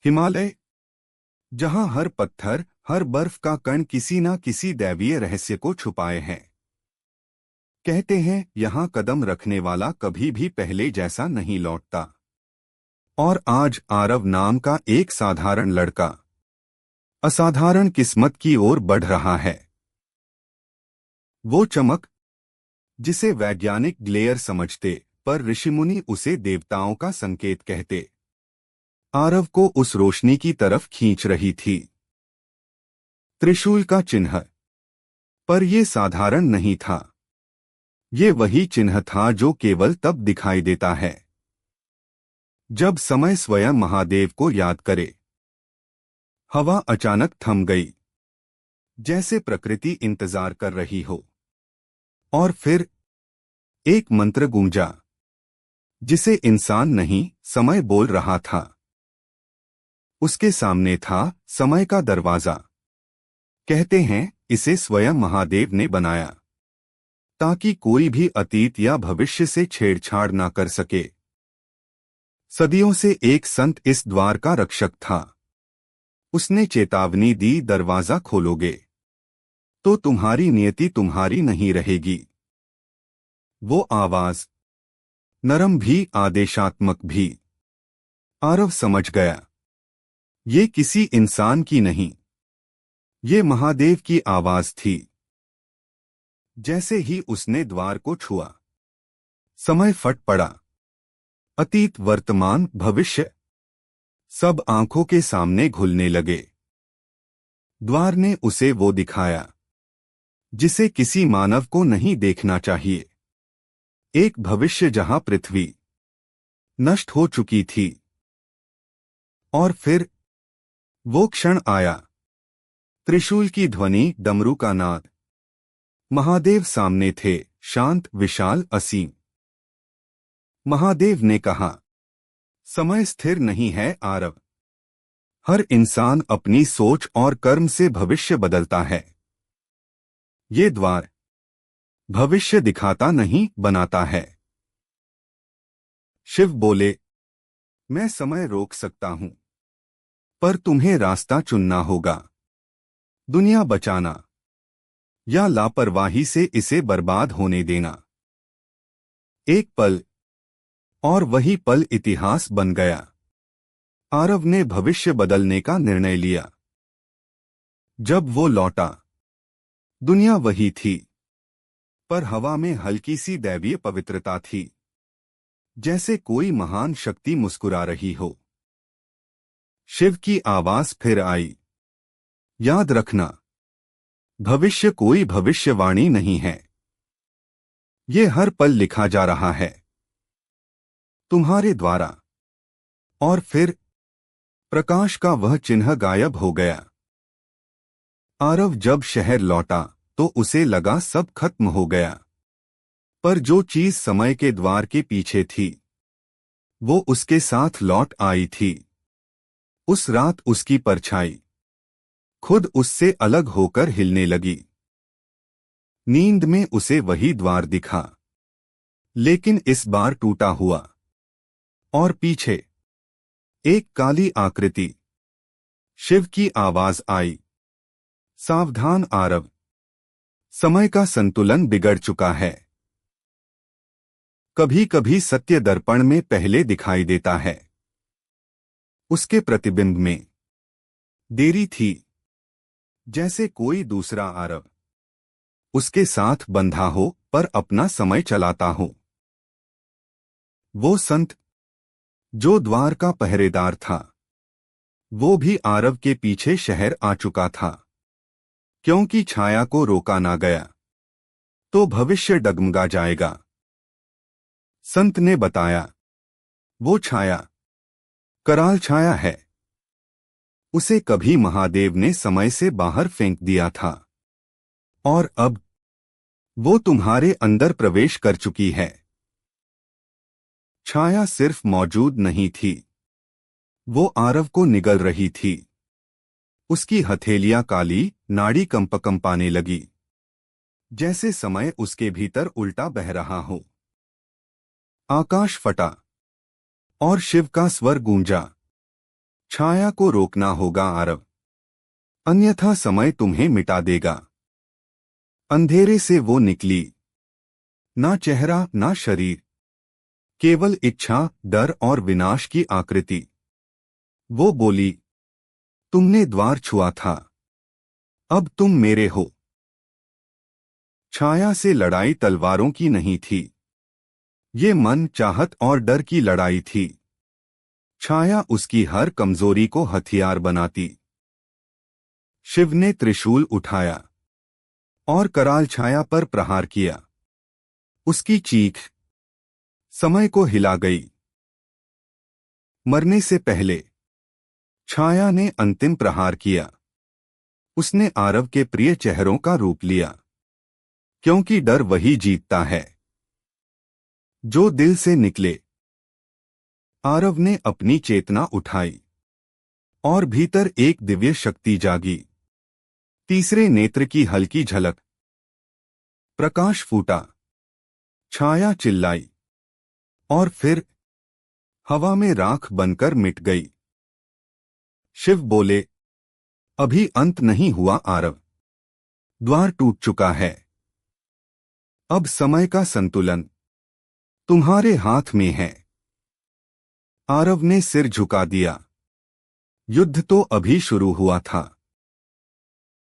हिमालय, जहां हर पत्थर, हर बर्फ का कण किसी न किसी दैवीय रहस्य को छुपाए हैं। कहते हैं यहां कदम रखने वाला कभी भी पहले जैसा नहीं लौटता। और आज आरव नाम का एक साधारण लड़का असाधारण किस्मत की ओर बढ़ रहा है। वो चमक जिसे वैज्ञानिक ग्लेयर समझते, पर ऋषिमुनि उसे देवताओं का संकेत कहते, आरव को उस रोशनी की तरफ खींच रही थी। त्रिशूल का चिन्ह। पर यह साधारण नहीं था। ये वही चिन्ह था जो केवल तब दिखाई देता है जब समय स्वयं महादेव को याद करे। हवा अचानक थम गई, जैसे प्रकृति इंतजार कर रही हो। और फिर एक मंत्र गूंजा, जिसे इंसान नहीं, समय बोल रहा था। उसके सामने था समय का दरवाजा। कहते हैं इसे स्वयं महादेव ने बनाया, ताकि कोई भी अतीत या भविष्य से छेड़छाड़ ना कर सके। सदियों से एक संत इस द्वार का रक्षक था। उसने चेतावनी दी, दरवाजा खोलोगे तो तुम्हारी नियति तुम्हारी नहीं रहेगी। वो आवाज, नरम भी आदेशात्मक भी। आरव समझ गया, ये किसी इंसान की नहीं, ये महादेव की आवाज थी। जैसे ही उसने द्वार को छुआ, समय फट पड़ा। अतीत, वर्तमान, भविष्य सब आंखों के सामने घुलने लगे। द्वार ने उसे वो दिखाया जिसे किसी मानव को नहीं देखना चाहिए। एक भविष्य जहां पृथ्वी नष्ट हो चुकी थी। और फिर वो क्षण आया। त्रिशूल की ध्वनि, डमरू का नाद। महादेव सामने थे, शांत, विशाल, असीम। महादेव ने कहा, समय स्थिर नहीं है आरव। हर इंसान अपनी सोच और कर्म से भविष्य बदलता है। ये द्वार भविष्य दिखाता नहीं, बनाता है। शिव बोले, मैं समय रोक सकता हूं, पर तुम्हें रास्ता चुनना होगा। दुनिया बचाना या लापरवाही से इसे बर्बाद होने देना। एक पल, और वही पल इतिहास बन गया। आरव ने भविष्य बदलने का निर्णय लिया। जब वो लौटा, दुनिया वही थी, पर हवा में हल्की सी दैवीय पवित्रता थी, जैसे कोई महान शक्ति मुस्कुरा रही हो। शिव की आवाज फिर आई, याद रखना, भविष्य कोई भविष्यवाणी नहीं है। ये हर पल लिखा जा रहा है, तुम्हारे द्वारा। और फिर प्रकाश का वह चिन्ह गायब हो गया। आरव जब शहर लौटा तो उसे लगा सब खत्म हो गया। पर जो चीज समय के द्वार के पीछे थी, वो उसके साथ लौट आई थी। उस रात उसकी परछाई खुद उससे अलग होकर हिलने लगी। नींद में उसे वही द्वार दिखा, लेकिन इस बार टूटा हुआ। और पीछे एक काली आकृति। शिव की आवाज आई, सावधान आरव, समय का संतुलन बिगड़ चुका है। कभी कभी सत्य दर्पण में पहले दिखाई देता है, उसके प्रतिबिंब में देरी थी। जैसे कोई दूसरा आरव उसके साथ बंधा हो, पर अपना समय चलाता हो। वो संत जो द्वार का पहरेदार था, वो भी आरव के पीछे शहर आ चुका था। क्योंकि छाया को रोका ना गया तो भविष्य डगमगा जाएगा। संत ने बताया, वो छाया कराल छाया है। उसे कभी महादेव ने समय से बाहर फेंक दिया था, और अब वो तुम्हारे अंदर प्रवेश कर चुकी है। छाया सिर्फ मौजूद नहीं थी, वो आरव को निगल रही थी। उसकी हथेलियां काली, नाड़ी कंपकंपाने लगी, जैसे समय उसके भीतर उल्टा बह रहा हो। आकाश फटा और शिव का स्वर गूंजा, छाया को रोकना होगा आरव, अन्यथा समय तुम्हें मिटा देगा। अंधेरे से वो निकली, ना चेहरा ना शरीर, केवल इच्छा, डर और विनाश की आकृति। वो बोली, तुमने द्वार छुआ था, अब तुम मेरे हो। छाया से लड़ाई तलवारों की नहीं थी, ये मन, चाहत और डर की लड़ाई थी। छाया उसकी हर कमजोरी को हथियार बनाती। शिव ने त्रिशूल उठाया और कराल छाया पर प्रहार किया। उसकी चीख समय को हिला गई। मरने से पहले छाया ने अंतिम प्रहार किया। उसने आरव के प्रिय चेहरों का रूप लिया, क्योंकि डर वही जीतता है जो दिल से निकले। आरव ने अपनी चेतना उठाई और भीतर एक दिव्य शक्ति जागी। तीसरे नेत्र की हल्की झलक, प्रकाश फूटा, छाया चिल्लाई और फिर हवा में राख बनकर मिट गई। शिव बोले, अभी अंत नहीं हुआ आरव, द्वार टूट चुका है। अब समय का संतुलन तुम्हारे हाथ में है। आरव ने सिर झुका दिया। युद्ध तो अभी शुरू हुआ था।